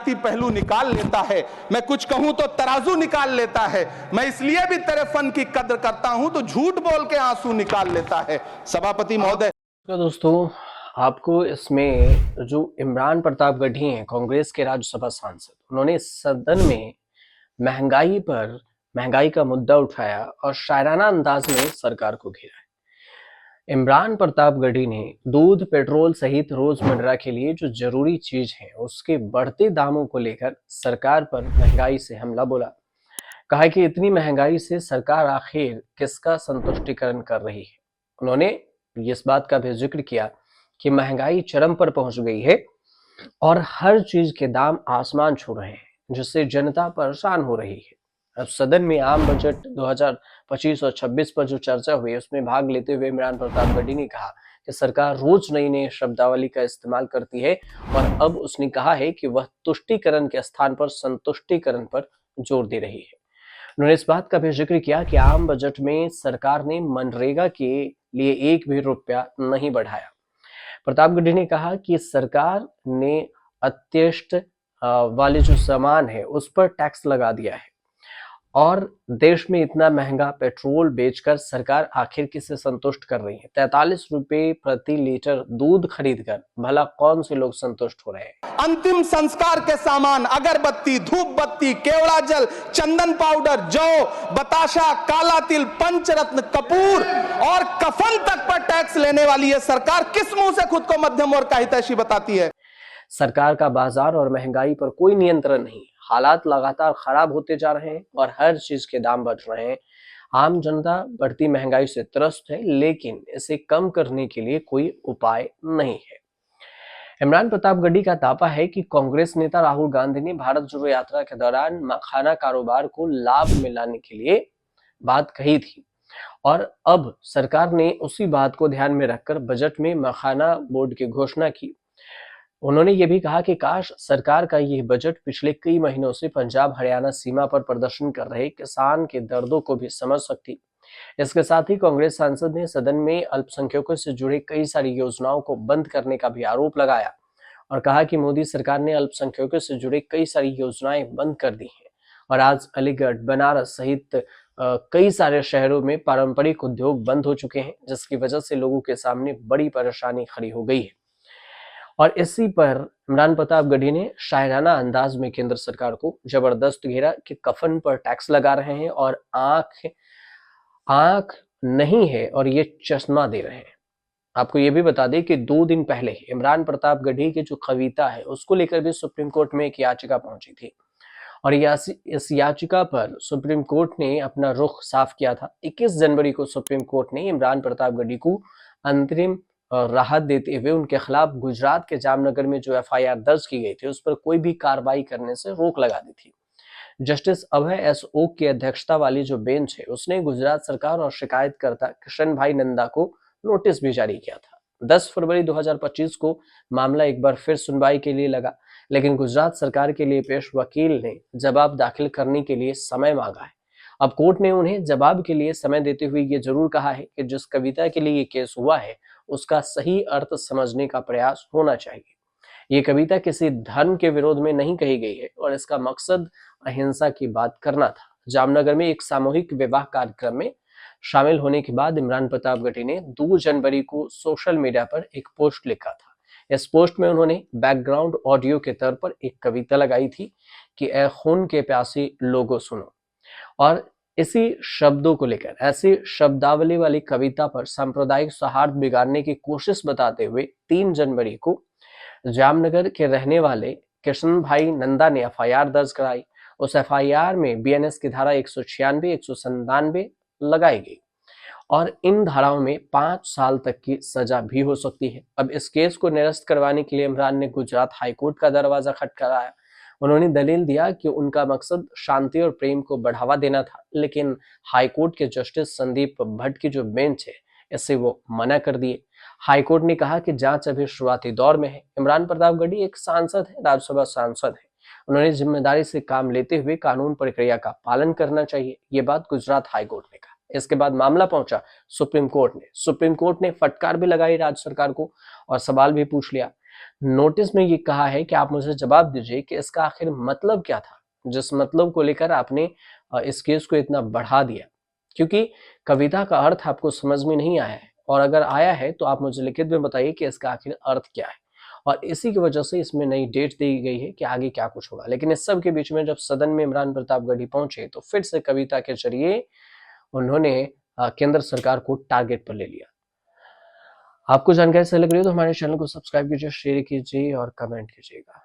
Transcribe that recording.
सियासी पहलू निकाल लेता है, मैं कुछ कहूं तो तराजू निकाल लेता है, मैं इसलिए भी तेरे फन की कद्र करता हूं तो झूठ बोल के आंसू निकाल लेता है। सभापति महोदय। तो दोस्तों, आपको इसमें जो इमरान प्रताप गढ़ी हैं, कांग्रेस के राज्यसभा सांसद, उन्होंने सदन में महंगाई का मुद्दा उठाया और शायराना अंदाज में सरकार को घेरा। इमरान प्रताप गढ़ी ने दूध, पेट्रोल सहित रोजमर्रा के लिए जो जरूरी चीज है उसके बढ़ते दामों को लेकर सरकार पर महंगाई से हमला बोला। कहा कि इतनी महंगाई से सरकार आखिर किसका संतुष्टिकरण कर रही है। उन्होंने इस बात का भी जिक्र किया कि महंगाई चरम पर पहुंच गई है और हर चीज के दाम आसमान छू रहे हैं, जिससे जनता परेशान हो रही है। अब सदन में आम बजट 2025 और 26 पर जो चर्चा हुई उसमें भाग लेते हुए इमरान प्रताप गढ़ी ने कहा कि सरकार रोज नई नई शब्दावली का इस्तेमाल करती है और अब उसने कहा है कि वह तुष्टीकरण के स्थान पर संतुष्टीकरण पर जोर दे रही है। उन्होंने इस बात का भी जिक्र किया कि आम बजट में सरकार ने मनरेगा के लिए एक भी रुपया नहीं बढ़ाया। प्रताप गढ़ी ने कहा कि सरकार ने अत्यष्ट वाले जो सामान है उस पर टैक्स लगा दिया है और देश में इतना महंगा पेट्रोल बेचकर सरकार आखिर किसे संतुष्ट कर रही है। 43 रुपए प्रति लीटर दूध खरीदकर भला कौन से लोग संतुष्ट हो रहे हैं। अंतिम संस्कार के सामान अगरबत्ती, धूप बत्ती, केवड़ा जल, चंदन पाउडर, जौ, बताशा, काला तिल, पंचरत्न, कपूर और कफन तक पर टैक्स लेने वाली है सरकार। किस मुंह से खुद को मध्यम वर्ग का हितैषी बताती है? सरकार का बाजार और महंगाई पर कोई नियंत्रण नहीं। हालात लगातार खराब होते जा रहे हैं और हर चीज के दाम बढ़ रहे हैं। आम जनता बढ़ती महंगाई से त्रस्त है, लेकिन इसे कम करने के लिए कोई उपाय नहीं है। इमरान प्रताप गढ़ी का दावा है कि कांग्रेस नेता राहुल गांधी ने भारत जोड़ो यात्रा के दौरान मखाना कारोबार को लाभ में लाने के लिए बात कही थी और अब सरकार ने उसी बात को ध्यान में रखकर बजट में मखाना बोर्ड की घोषणा की। उन्होंने ये भी कहा कि काश सरकार का यह बजट पिछले कई महीनों से पंजाब हरियाणा सीमा पर प्रदर्शन कर रहे किसान के दर्दों को भी समझ सकती। इसके साथ ही कांग्रेस सांसद ने सदन में अल्पसंख्यकों से जुड़ी कई सारी योजनाओं को बंद करने का भी आरोप लगाया और कहा कि मोदी सरकार ने अल्पसंख्यकों से जुड़ी कई सारी योजनाएं बंद कर दी हैं और आज अलीगढ़, बनारस सहित कई सारे शहरों में पारंपरिक उद्योग बंद हो चुके हैं, जिसकी वजह से लोगों के सामने बड़ी परेशानी खड़ी हो गई है। और इसी पर इमरान प्रताप गढ़ी ने शायराना अंदाज में केंद्र सरकार को जबरदस्त घेरा कि कफन पर टैक्स लगा रहे हैं और आंख नहीं है और ये चश्मा दे रहे हैं। आपको ये भी बता दें कि 2 दिन पहले इमरान प्रताप गढ़ी की जो कविता है उसको लेकर भी सुप्रीम कोर्ट में एक याचिका पहुंची थी और इस याचिका पर सुप्रीम कोर्ट ने अपना रुख साफ किया था। 21 जनवरी को सुप्रीम कोर्ट ने इमरान प्रताप गढ़ी को अंतरिम राहत देते हुए उनके खिलाफ गुजरात के जामनगर में जो एफआईआर दर्ज की गई थी उस पर कोई भी कार्रवाई करने से रोक लगा दी थी। जस्टिस अभय एस ओक की अध्यक्षता वाली जो बेंच है उसने गुजरात सरकार और शिकायतकर्ता किशन भाई नंदा को नोटिस भी जारी किया था। 10 फरवरी 2025 को मामला एक बार फिर सुनवाई के लिए लगा, लेकिन गुजरात सरकार के लिए पेश वकील ने जवाब दाखिल करने के लिए समय मांगा है। अब कोर्ट ने उन्हें जवाब के लिए समय देते हुए ये जरूर कहा है कि जिस कविता के लिए ये केस हुआ है उसका सही अर्थ समझने का प्रयास होना चाहिए। ये कविता किसी धर्म के विरोध में नहीं कही गई है और इसका मकसद अहिंसा की बात करना था। जामनगर में एक सामूहिक विवाह कार्यक्रम में शामिल होने के बाद इमरान प्रताप गढ़ी ने 2 जनवरी को सोशल मीडिया पर एक पोस्ट लिखा था। इस पोस्ट में उन्होंने बैकग्राउंड ऑडियो के तौर पर एक कविता लगाई थी कि ए खून के प्यासी लोगों सुनो, और इसी शब्दों को लेकर ऐसी शब्दावली वाली कविता पर सांप्रदायिक सौहार्द बिगाड़ने की कोशिश बताते हुए 3 जनवरी को जामनगर के रहने वाले किशन भाई नंदा ने एफआईआर दर्ज कराई। उस एफआईआर में बीएनएस की धारा 196, 197 लगाई गई और इन धाराओं में 5 साल तक की सजा भी हो सकती है। अब इस केस को निरस्त करवाने के लिए इमरान ने गुजरात हाईकोर्ट का दरवाजा खटखटाया। उन्होंने दलील दिया कि उनका मकसद शांति और प्रेम को बढ़ावा देना था, लेकिन हाईकोर्ट के जस्टिस संदीप भट्ट की जो बेंच है इससे वो मना कर दिए। हाईकोर्ट ने कहा कि जांच अभी शुरुआती दौर में है। इमरान प्रताप गढ़ी एक सांसद है, राज्यसभा सांसद है, उन्होंने जिम्मेदारी से काम लेते हुए कानून प्रक्रिया का पालन करना चाहिए, ये बात गुजरात हाईकोर्ट ने कहा। इसके बाद मामला पहुंचा सुप्रीम कोर्ट ने। सुप्रीम कोर्ट ने फटकार भी लगाई राज्य सरकार को और सवाल भी पूछ लिया। नोटिस में ये कहा है कि आप मुझे जवाब दीजिए कि इसका आखिर मतलब क्या था, जिस मतलब को लेकर आपने इस केस को इतना बढ़ा दिया। क्योंकि कविता का अर्थ आपको समझ में नहीं आया है, और अगर आया है तो आप मुझे लिखित में बताइए कि इसका आखिर अर्थ क्या है। और इसी की वजह से इसमें नई डेट दी गई है कि आगे क्या कुछ होगा। लेकिन इस सब के बीच में जब सदन में इमरान प्रतापगढ़ी पहुंचे तो फिर से कविता के जरिए उन्होंने केंद्र सरकार को टारगेट पर ले लिया। आपको जानकारी सही लग रही हो तो हमारे चैनल को सब्सक्राइब कीजिए, शेयर कीजिए और कमेंट कीजिएगा।